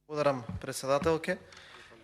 Благодарам, председателке.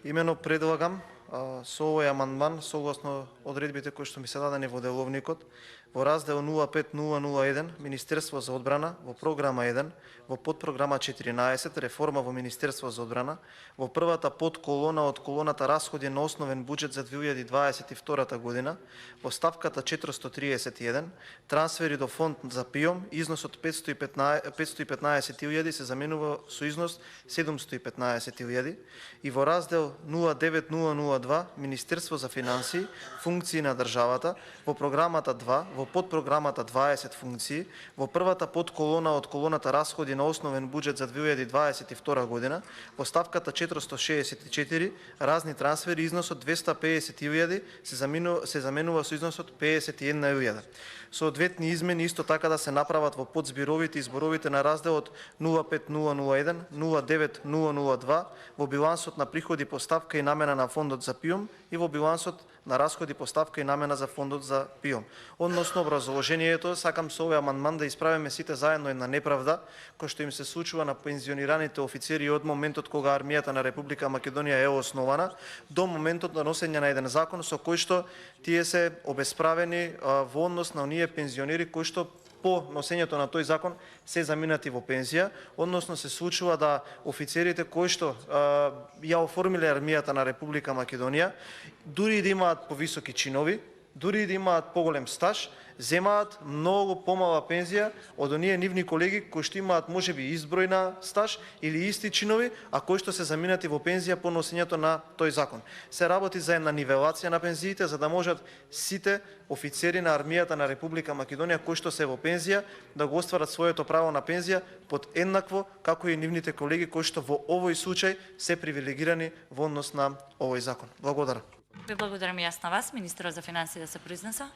Имено предлагам со овој амандман, согласно одредбите кои што ми се дадени во деловникот, во раздел 05001 Министерство за одбрана, во програма 1, во подпрограма 14 Реформа во Министерство за одбрана, во првата подколона од колоната расходи на основен буџет за 2022 година, во ставката 431 трансфери до фонд за ПИОМ, износот 515.000 се заменува со износ 715.000 и во раздел 09002 Министерство за финансии, функции на државата, во програмата 2, во подпрограмата 20 функции, во првата подколона од колоната расходи на основен буџет за 2022 година, во ставката 464 разни трансфери износот 250.000 се заменува со износот 51.000. Соодветни измени исто така да се направат во подзбировите и зборовите на разделот 05001, 09002 во билансот на приходи по ставка и намена на фондот за ПИОМ и во билансот на расходи по ставка и намена за фондот за ПИОМ. Односно образложението, сакам со овој амандман да исправиме сите заедно една неправда која што им се случува на пензионираните офицери од моментот кога армијата на Република Македонија е основана до моментот на носење на еден закон со кој што тие се обесправени во однос на оние пензионери кои што по носењето на тој закон се заминати во пензија, односно се случува да офицерите кои што ја оформиле армијата на Република Македонија, дури и да имаат повисоки чинови, дури и да имаат поголем стаж, земаат многу помала пензија од оние нивни колеги кои што имаат можеби избројна стаж или исти чинови, а кои што се заминати во пензија по носењето на тој закон. Се работи за една нивелација на пензиите за да можат сите офицери на армијата на Република Македонија кои што се во пензија да го остварат своето право на пензија под еднакво како и нивните колеги кои што во овој случај се привилегирани во однос на овој закон. Благодарам. Ви благодарам и јас на вас, министерот за финансии да се произнеса.